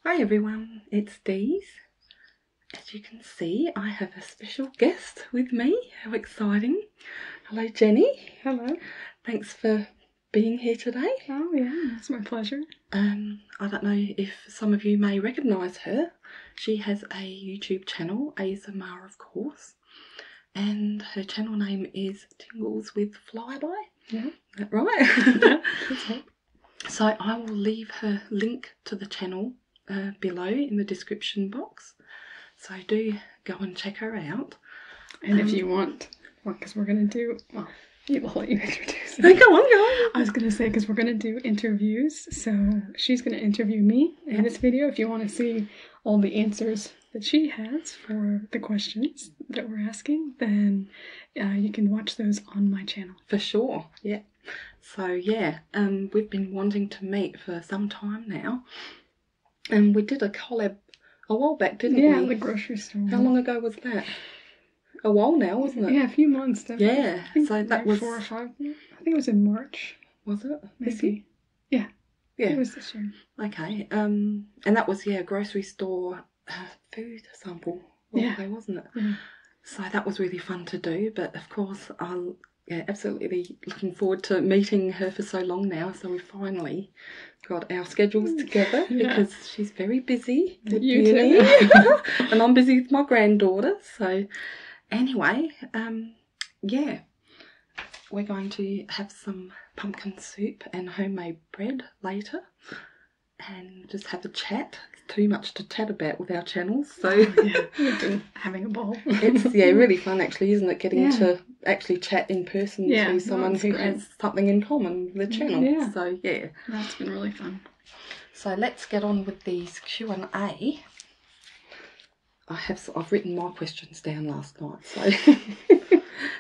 Hi everyone, it's Dee's. As you can see, I have a special guest with me. How exciting. Hello Jenny. Hello. Thanks for being here today. Oh yeah, it's my pleasure. I don't know if some of you may recognise her. She has a YouTube channel, ASMR of course, and her channel name is Tingles with Flyby. Yeah. Is that right? That's right. So I will leave her link to the channel below in the description box. So do go and check her out. And if you want, because we're going to do, well, I'll let you introduce Go on. I was going to say, because we're going to do interviews, so she's going to interview me in this video. If you want to see all the answers that she has for the questions that we're asking, then you can watch those on my channel. For sure, yeah. So yeah, we've been wanting to meet for some time now. And we did a collab a while back, didn't we? Yeah, the grocery store. How long ago was that? A while now, wasn't it? Yeah, a few months. Definitely. Yeah, so that was 4 or 5. I think it was in March. Was it? Maybe. Yeah. Yeah. It was this year. Okay. And that was grocery store food sample. Wasn't it? Yeah. So that was really fun to do. But of course, I'll absolutely looking forward to meeting her for so long now. So we finally got our schedules together because she's very busy with uni, and I'm busy with my granddaughter. So anyway, we're going to have some pumpkin soup and homemade bread later, and just have a chat. It's too much to chat about with our channels, so we've been having a ball. It's really fun actually, isn't it? Getting to actually chat in person to someone who has something in common with the channel. Yeah. So that's been really fun. So let's get on with these Q&A. I've written my questions down last night,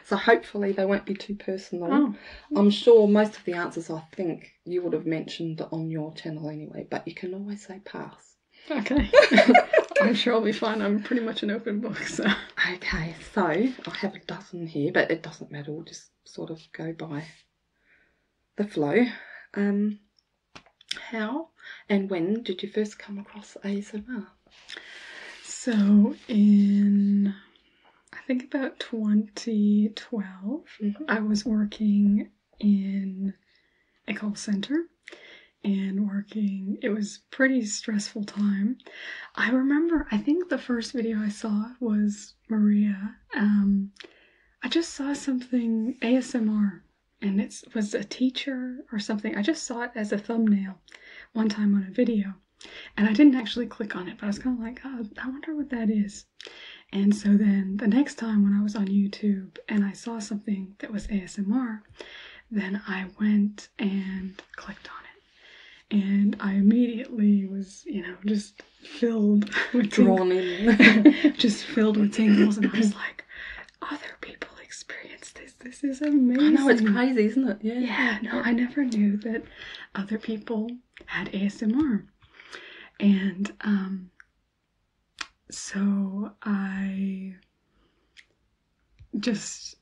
so hopefully they won't be too personal. Oh. I'm sure most of the answers I think you would have mentioned on your channel anyway, but you can always say pass. Okay. I'm sure I'll be fine. I'm pretty much an open book, so. Okay, so I have a dozen here, but it doesn't matter. We'll just sort of go by the flow. How and when did you first come across ASMR? So in, I think about 2012, I was working in a call center and it was pretty stressful time. I remember, I think the first video I saw was Maria. I just saw something ASMR, and it was a teacher or something. I just saw it as a thumbnail one time on a video. And I didn't actually click on it, but I was kind of like, oh, I wonder what that is. And so then the next time when I was on YouTube and I saw something that was ASMR, then I went and clicked on it. And I immediately was, just filled with drawn in. Just filled with tingles. And I was like, other people experience this. This is amazing. I know, it's crazy, isn't it? Yeah. Yeah, no, I never knew that other people had ASMR. And so I just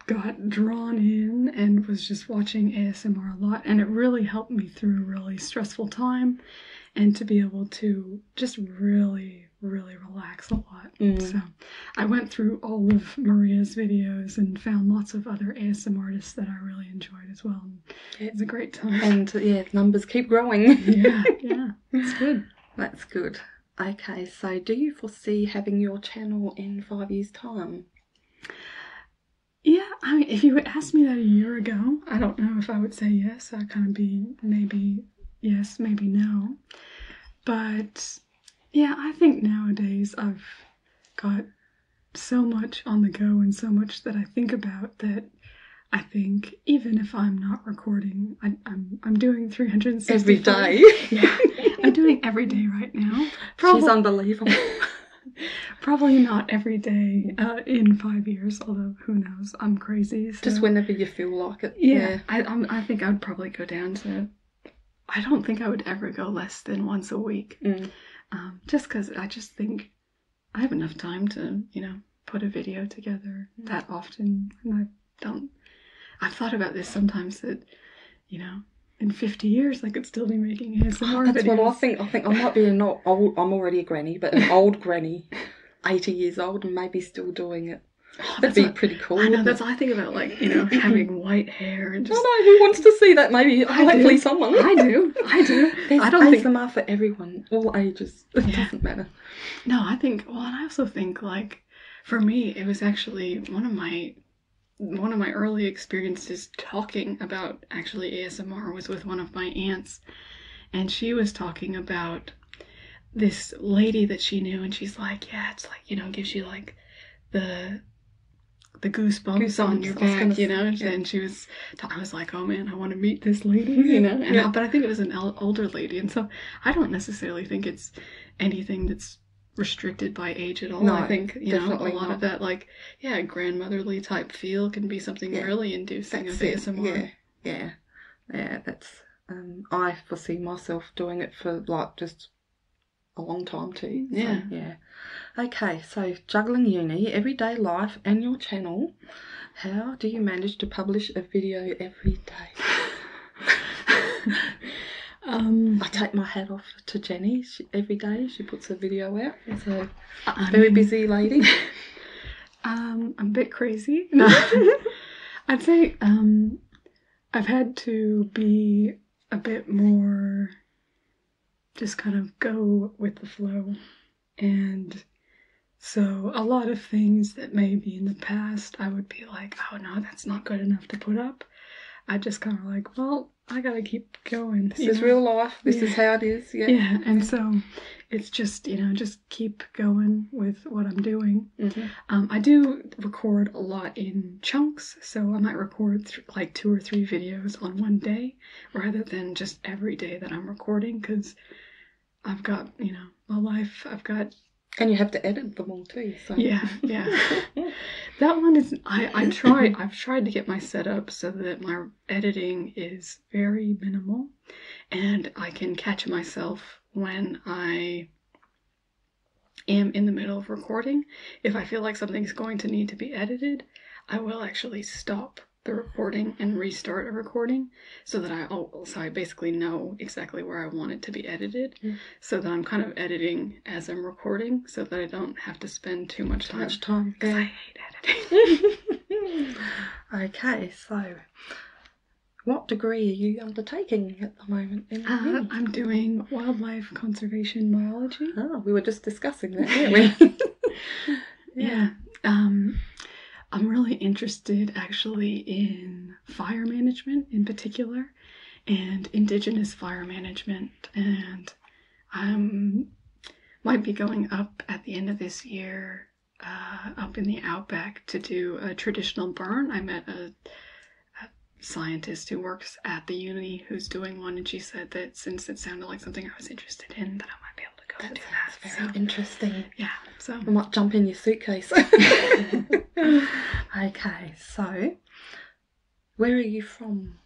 got drawn in and was just watching ASMR a lot, and it really helped me through a really stressful time and to be able to just really relax a lot. So I went through all of Maria's videos and found lots of other ASMR artists that I really enjoyed as well. It was a great time. And numbers keep growing. Yeah, it's good. That's good. Okay, so do you foresee having your channel in 5 years' time? Yeah, I mean, if you had asked me that a year ago, I don't know if I would say yes. I'd kind of be maybe yes, maybe no. But yeah, I think nowadays I've got so much on the go and so much that I think about that I think even if I'm not recording, I'm doing 365 every day. Yeah, I'm doing every day right now. She's unbelievable. Probably not every day in 5 years, although who knows? I'm crazy. So. Just whenever you feel like it. Yeah. I think I would probably go down to. I don't think I would ever go less than once a week. Just because I just think I have enough time to put a video together that often, and I've thought about this sometimes that in 50 years I could still be making ASMR That's videos. what I think. I think I might be an old. I'm already a granny, but an old granny, 80 years old, and maybe still doing it. That'd be pretty cool. I know, that's what I think about, like, you know, having white hair and just... I know, who wants to see that? Maybe, hopefully someone. I do. There's I don't think... ASMR for everyone, all ages. It doesn't matter. No, I think, well, and I also think, like, for me, it was actually one of my early experiences talking about actually ASMR was with one of my aunts, and she was talking about this lady that she knew, and she's like, yeah, it's like, you know, gives you like the goosebumps on your back, you know. And I was like, oh man, I want to meet this lady, you know. And but I think it was an older lady, and so I don't necessarily think it's anything that's restricted by age at all. No, I think, you know, a lot of that, like, grandmotherly type feel can be something really inducing of ASMR. Yeah, that's, I foresee myself doing it for, like, just a long time too. Yeah. So, yeah. Okay, so juggling uni, everyday life, and your channel, how do you manage to publish a video every day? I take my hat off to Jenny. Every day she puts a video out. So, very busy lady. I'm a bit crazy. No. I'd say I've had to be a bit more just kind of go with the flow. And so a lot of things that maybe in the past I would be like, oh no, that's not good enough to put up. I just kind of like, well, I gotta keep going. This is real life. This is how it is. Yeah. Yeah, and so it's just, you know, just keep going with what I'm doing. Mm-hmm. I do record a lot in chunks, so I might record like 2 or 3 videos on one day rather than just every day that I'm recording, because I've got, you know, my life, and you have to edit them all too. So. Yeah. That one is, I've tried to get my setup so that my editing is very minimal, and I can catch myself when I am in the middle of recording. If I feel like something's going to need to be edited, I will actually stop the recording and restart a recording so that I basically know exactly where I want it to be edited, so that I'm kind of editing as I'm recording so that I don't have to spend too much time. Because I hate editing. Okay, so what degree are you undertaking at the moment? I'm doing wildlife conservation biology. Oh, we were just discussing that, weren't we? Yeah. I'm really interested actually in fire management in particular, and indigenous fire management, and I might be going up at the end of this year up in the outback to do a traditional burn. I met a scientist who works at the uni who's doing one, and she said that since it sounded like something I was interested in, that I might be able to go and do that. That's very interesting. Yeah, so I might jump in your suitcase. Okay, so where are you from?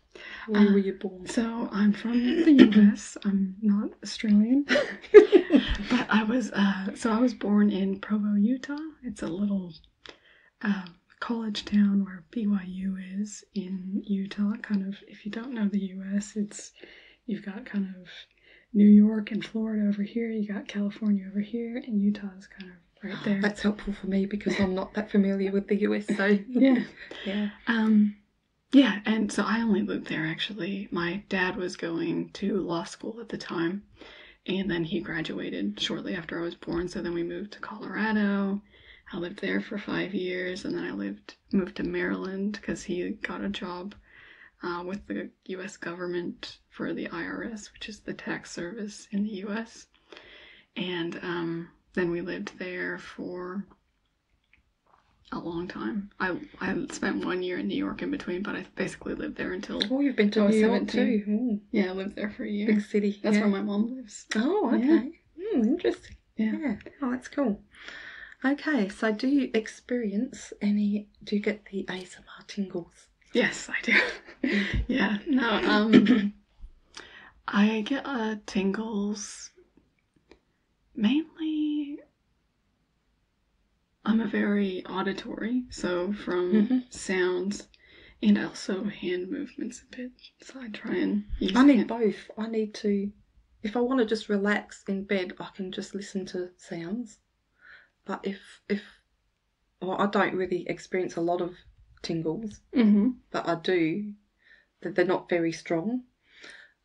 Where were you born? So I'm from the US. I'm not Australian. But I was born in Provo, Utah. It's a little college town where BYU is in Utah. Kind of, if you don't know the US, you've got kind of New York and Florida over here. You got California over here, and Utah's kind of right there. That's helpful for me because I'm not that familiar with the US. So yeah. Yeah, and so I only lived there actually. My dad was going to law school at the time, and then he graduated shortly after I was born. So then we moved to Colorado. I lived there for 5 years, and then I moved to Maryland because he got a job with the U.S. government for the IRS, which is the tax service in the U.S. And then we lived there for a long time. I spent 1 year in New York in between, but I basically lived there until you've been to New York 17. Too. Ooh. Yeah, I lived there for a year. Big city. That's where my mom lives. Oh, okay. Yeah. Interesting. Yeah. Oh, that's cool. Okay, so do you get the ASMR tingles? Yes, I do. Yeah. No, I get tingles mainly. I'm a very auditory, so from sounds And also hand movements a bit. So I try and use I need both. I need to, if I want to just relax in bed, I can just listen to sounds. But well, I don't really experience a lot of tingles, but I do. They're not very strong.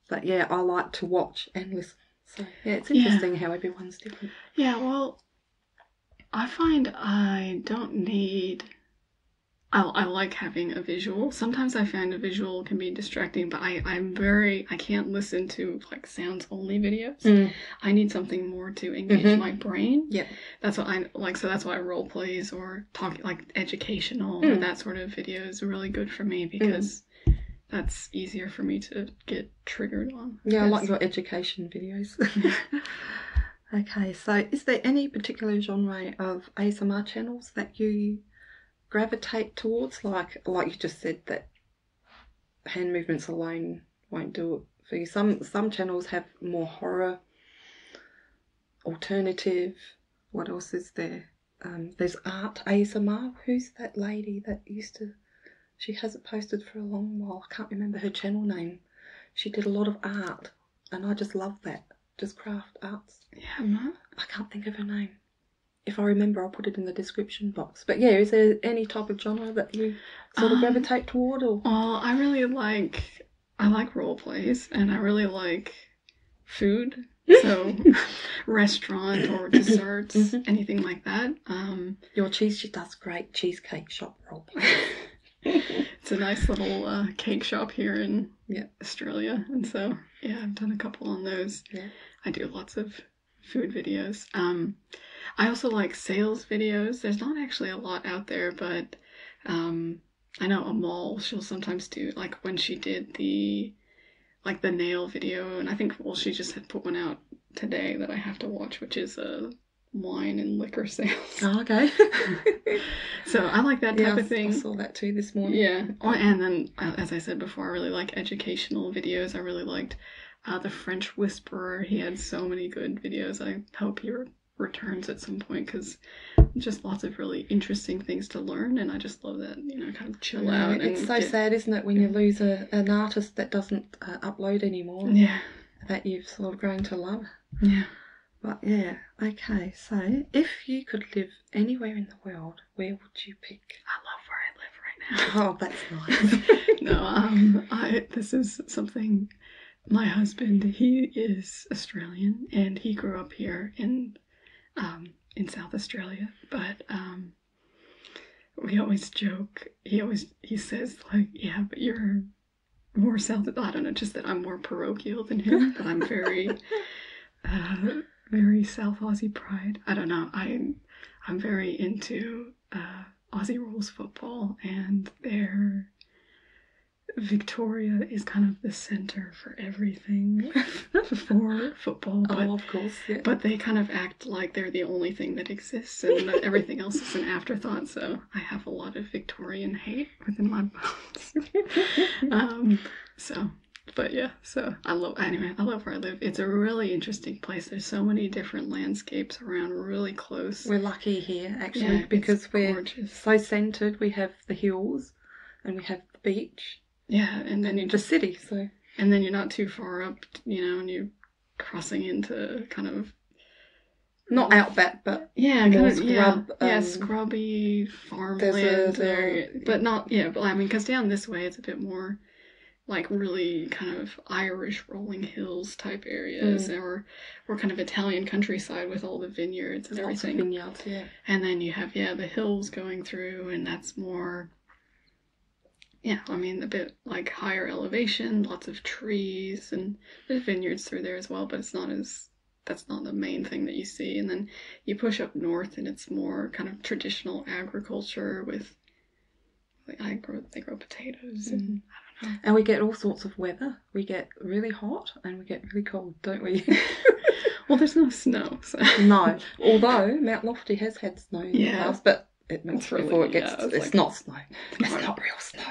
But yeah, I like to watch and listen. So yeah, it's interesting how everyone's different. Yeah, well, I find I don't need... I like having a visual. Sometimes I find a visual can be distracting, but I can't listen to like sounds only videos. I need something more to engage my brain. Yeah. That's what I like. So that's why role plays or talking like educational or that sort of video is really good for me because that's easier for me to get triggered on. Yeah, I like your education videos. Okay, so is there any particular genre of ASMR channels that you gravitate towards? Like you just said, that hand movements alone won't do it for you. Some channels have more horror, alternative. What else is there? There's art ASMR. Who's that lady that used to... She hasn't posted for a long while. I can't remember her channel name. She did a lot of art, and I just love that. Just craft arts. Yeah, I can't think of her name. If I remember, I'll put it in the description box. But yeah, is there any type of genre that you sort of gravitate toward? Or? Well, I like role plays, and I really like food. So restaurant or desserts, anything like that. Your cheese, she does great cheesecake shop role play. It's a nice little cake shop here in Australia, and so yeah, I've done a couple on those. Yeah. I do lots of food videos. I also like sales videos. There's not actually a lot out there, but I know Amal, she'll sometimes do, like when she did the nail video, and I think, well, she just had put one out today that I have to watch, which is wine and liquor sales. Oh, okay. So I like that type of thing. I saw that too this morning. Yeah. Oh, and then, as I said before, I really like educational videos. I really liked The French Whisperer. He had so many good videos. I hope he returns at some point because just lots of really interesting things to learn, and I just love that, kind of chill out. It's so sad, isn't it, when you lose an artist that doesn't upload anymore. Yeah. That you've sort of grown to love. Yeah. But yeah, okay, so if you could live anywhere in the world, where would you pick? I love where I live right now. Oh, that's nice. No, this is something, my husband, he is Australian, and he grew up here in South Australia, but we always joke, he says, like, yeah, but you're more South, I don't know, just that I'm more parochial than him, but I'm very... very South Aussie pride. I don't know. I'm very into Aussie rules football, and their Victoria is kind of the center for everything for football. But, of course. Yeah. But they kind of act like they're the only thing that exists, and that everything else is an afterthought. So I have a lot of Victorian hate within my bones. But yeah, so I love where I live. It's a really interesting place. There's so many different landscapes around, really close. We're lucky here, actually, because we're gorgeous. So centred. We have the hills, and we have the beach. Yeah, and then the city. So, and then you're not too far up, and you're crossing into kind of not outback, but more scrub. Scrubby farmland there, but not. Yeah, but I mean, because down this way it's a bit more. Like really kind of Irish rolling hills type areas, or kind of Italian countryside with all the vineyards and everything. Lots of vineyards, yeah. And then you have the hills going through, and that's more. Yeah, I mean a bit like higher elevation, lots of trees, and there's vineyards through there as well, but that's not the main thing that you see. And then you push up north, and it's more kind of traditional agriculture with. They grow potatoes and I don't know. And we get all sorts of weather. We get really hot and we get really cold, don't we? Well, there's no snow. So. No. Although Mount Lofty has had snow in the past, but it melts before it gets... it's not snow. It's not real snow.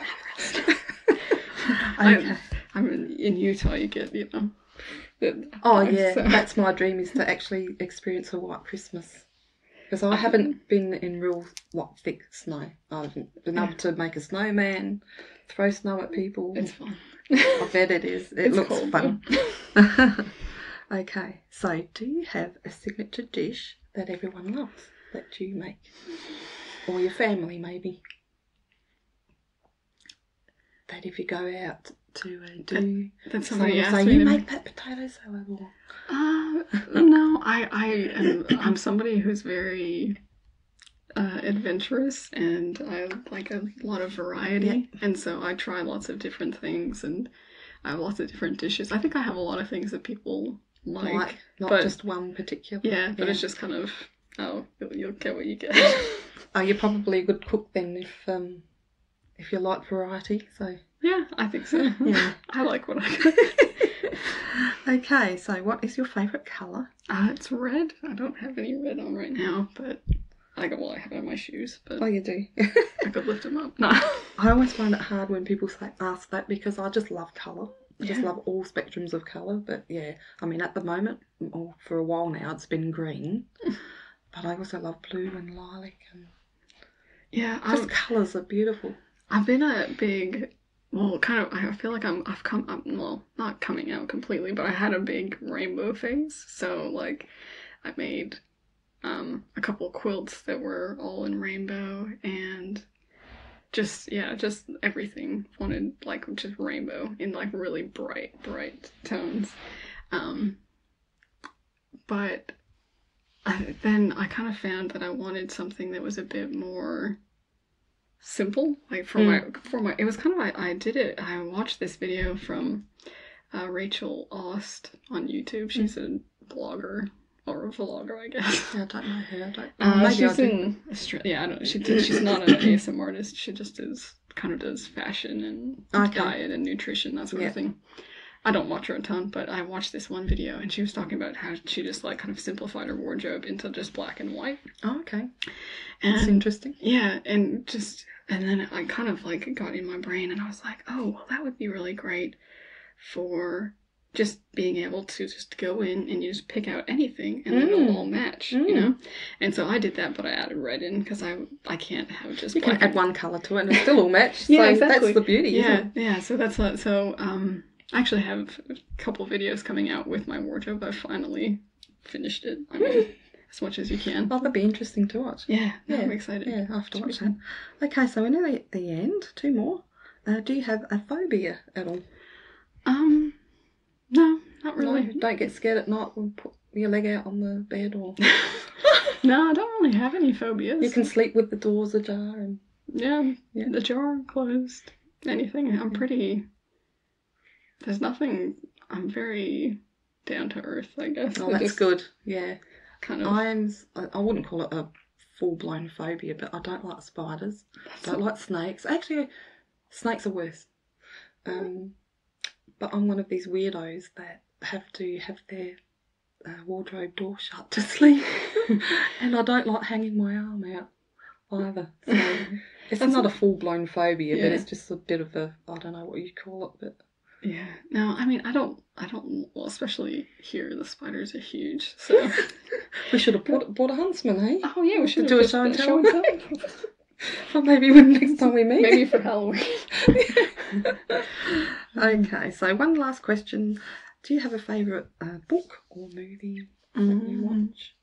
Okay. I'm in Utah, you get, So. That's my dream, is to actually experience a white Christmas. Because I haven't been in real thick snow. I haven't been able to make a snowman, throw snow at people. It's fun. I bet it is. It looks cold, fun. Okay, so do you have a signature dish that everyone loves that you make? Or your family, maybe? That if you go out to do... That somebody asked say, me you to make that potato salad or... No, I'm somebody who's very adventurous, and I like a lot of variety, and so I try lots of different things, and I have lots of different dishes. I think I have a lot of things that people like not just one particular. Yeah, but it's just kind of, you'll get what you get. Oh, you're probably a good cook then if you like variety, so... Yeah, I think so. Yeah. I like what I cook. Okay, so what is your favourite colour? It's red. I don't have any red on right now, but I have it on my shoes. But oh, you do? I could lift them up. No. I always find it hard when people ask that because I just love colour. I just love all spectrums of colour. But yeah, I mean, at the moment, or for a while now, it's been green. But I also love blue and lilac. And just colours are beautiful. I've been a big... Well, kind of, I feel like I've come up, well, not coming out completely, but I had a big rainbow phase. So, like, I made a couple quilts that were all in rainbow, and just everything wanted, like, just rainbow in, like, really bright tones. But then I kind of found that I wanted something that was a bit more... simple, like for my it was kind of I watched this video from Rachel Ost on YouTube. She's a blogger or a vlogger, I guess. Yeah, I don't know her. She's in Australia. I don't know. She's not an ASM artist. She just does fashion and diet and nutrition, that sort of thing. I don't watch her a ton, but I watched this one video, and she was talking about how she just like kind of simplified her wardrobe into just black and white. Oh, okay. That's interesting. Yeah, and then I kind of like got in my brain, and I was like, oh, well, that would be really great for just being able to just go in and you just pick out anything, and then it'll all match, you know? And so I did that, but I added red in, because I can't have just black. You can add one colour to it, and it'll still all match. Yeah, so exactly. That's the beauty, isn't it? Yeah, so that's I actually have a couple videos coming out with my wardrobe. I finally finished it. I mean, as much as you can. Oh, that'd be interesting to watch. Yeah, I'm excited. Yeah, I have to watch that. Okay, so we're nearly at the end. 2 more. Do you have a phobia at all? No, not really. No, don't get scared at night and put your leg out on the bed or... No, I don't really have any phobias. You can sleep with the doors ajar and... Yeah, the jar closed. Anything. I'm pretty... There's nothing... I'm very down to earth, I guess. Oh, that's good. Yeah. Kind of... I wouldn't call it a full-blown phobia, but I don't like spiders. I don't like snakes. Actually, snakes are worse. But I'm one of these weirdos that have to have their wardrobe door shut to sleep. And I don't like hanging my arm out either. So it's not a full-blown phobia, but it's just a bit of a... I don't know what you call it, but... Yeah. No, I mean, I don't, well, especially here, the spiders are huge, so... We should have bought a huntsman, eh? Oh, yeah, we should do a show and tell. Well, maybe when next time we meet. Maybe for Halloween. Okay, so one last question. Do you have a favourite book or movie that you watch?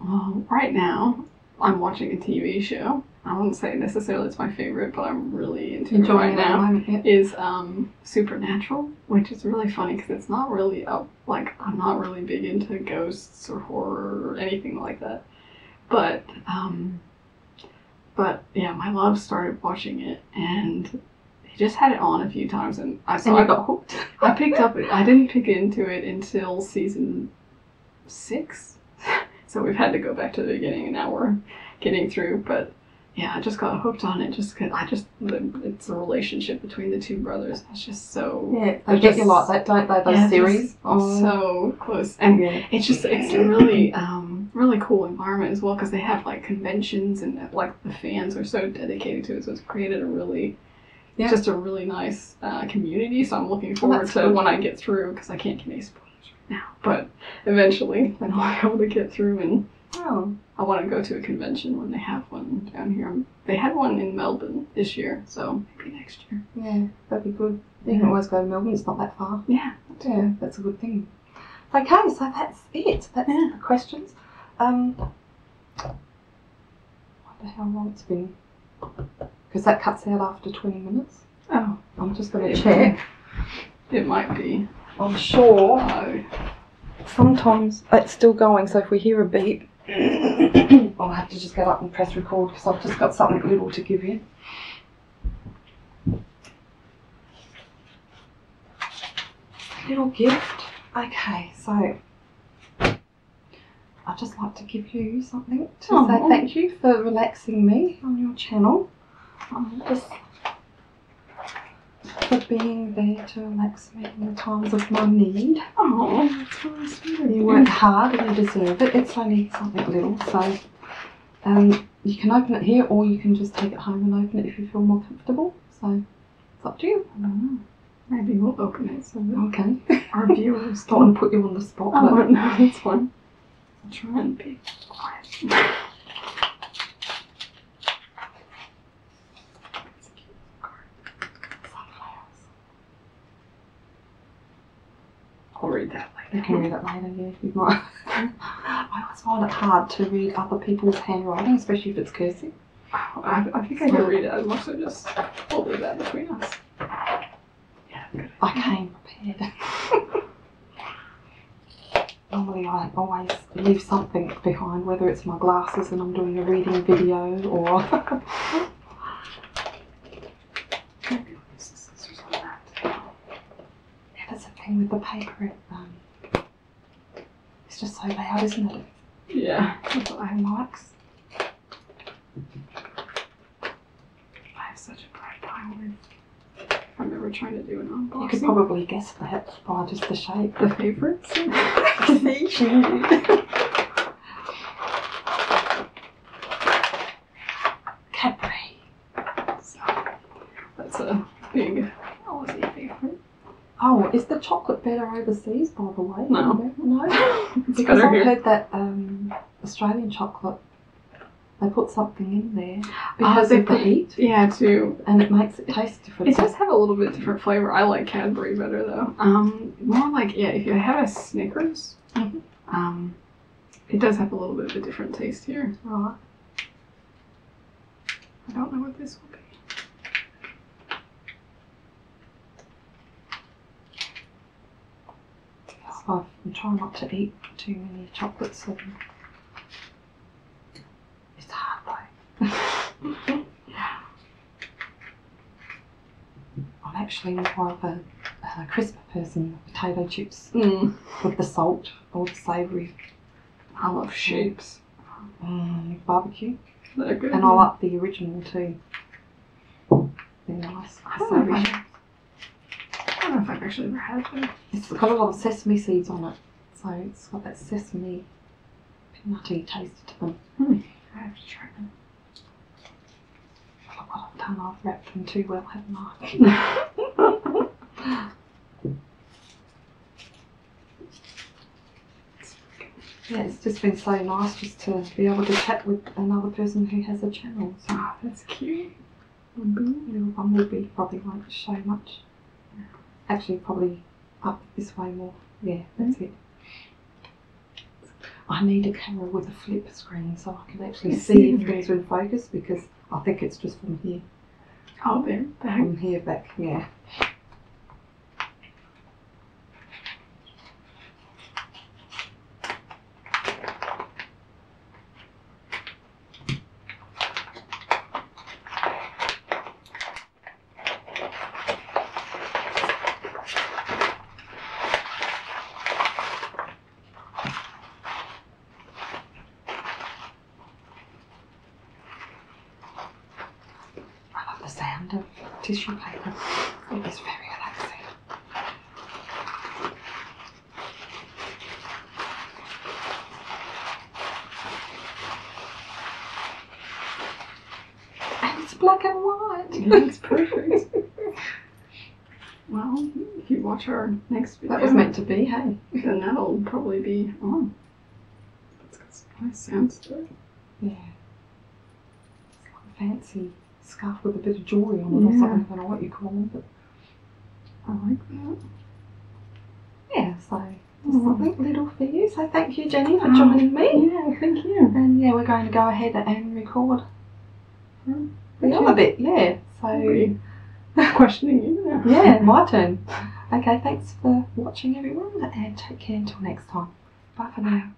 Well, right now, I'm watching a TV show. I wouldn't say necessarily it's my favourite, but I'm really into it right now. Is Supernatural, which is really funny because it's not really I'm not really big into ghosts or horror or anything like that. But yeah, my love started watching it, and he just had it on a few times, and I got hooked. I picked up it. I didn't pick into it until season 6, so we've had to go back to the beginning, and now we're getting through. But yeah, I just got hooked on it just because it's a relationship between the two brothers. It's just so... Yeah, they get you like that, don't they, those series? So close. And it's a really, really cool environment as well, because they have, like, conventions, and, like, the fans are so dedicated to it, so it's created a really... Yeah. Just a really nice community, so I'm looking forward to when I get through, because I can't get any spoilers right now. But eventually, then I'll be able to get through, and Oh. I want to go to a convention when they have one down here. They had one in Melbourne this year, so maybe next year. Yeah, that'd be good. You can always go to Melbourne, it's not that far. Yeah. Yeah, that's a good thing. Okay, so that's it. That's the questions. I wonder how long it's been. Because that cuts out after 20 minutes. Oh. I'm just going to check. It might be. I'm sure. Oh. Sometimes it's still going, so if we hear a beep, I'll have to just get up and press record because I've just got something little to give you. Little gift. Okay, so I'd just like to give you something to say thank you for relaxing me on your channel. Just for being there to relax me in the times of my need. Oh, that's really sweet of you. You work hard and you deserve it. It's only something little, so you can open it here or you can just take it home and open it if you feel more comfortable. So it's up to you. I don't know. Maybe we'll open it so that Okay. our viewers don't want to put you on the spot. Oh, but no, it's fine. I'll try and be quiet. I'll read that later. You can read it later, yeah. You might. I always find it hard to read other people's handwriting, especially if it's cursive. I think I can read it. I'd mostly just hold it that between us. Yeah, good. I came prepared. Normally I always leave something behind, whether it's my glasses and I'm doing a reading video or... Maybe use the scissors on that. Yeah, that's the thing with the paper, it's just so loud, isn't it? Yeah. That's what I likes. I have such a bright time with... I'm never trying to do an unboxing. You could probably guess that by just the shape. The favourites? Cadbury. So, that's a big Aussie favourite. Oh, is the chocolate better overseas, by the way? No. No? It's Because better I've here. heard that Australian chocolate, they put something in there because they of the heat, Yeah, too. and it makes it taste different. It does have a little bit different flavour. I like Cadbury better though. More like, yeah, if you have a Snickers, it does have a little bit of a different taste here. Right. I don't know what this will be. So I'm trying not to eat too many chocolates. And it's hard though. Yeah. I'm actually more of a crisper person, potato chips with the salt or the savoury. I love shapes. Barbecue. They're good. And I like the original too. They're nice. I The don't know savoury if shapes. I don't know if I've actually ever had them. It's got a lot of sesame seeds on it, so it's got that sesame peanutty taste to them. I have to try them. Look what I've done, I've wrapped them too well, haven't I? Yeah, it's just been so nice just to be able to chat with another person who has a channel. So Oh, that's cute. little one will be probably won't show much. Actually, probably up this way more. Yeah, that's it. I need a camera with a flip screen so I can actually see if things are in focus because I think it's just from here. Oh, there. Back. From here back, yeah. The sound of tissue paper. It is very relaxing. And it's black and white. Yeah, it's perfect. Well, if you watch our next video, That was meant to be, hey. then that'll probably be on. That's good. Nice sounds to it. Yeah. It's like a fancy scarf with a bit of jewellery on it or something. I don't know what you call them, but I like that. yeah, so just something little for you. So thank you, Jenny, for joining me. Yeah, thank you. And yeah, we're going to go ahead and record the other bit. Yeah, so Questioning you now. yeah, my turn. Okay, thanks for watching, everyone, and take care until next time. Bye for now.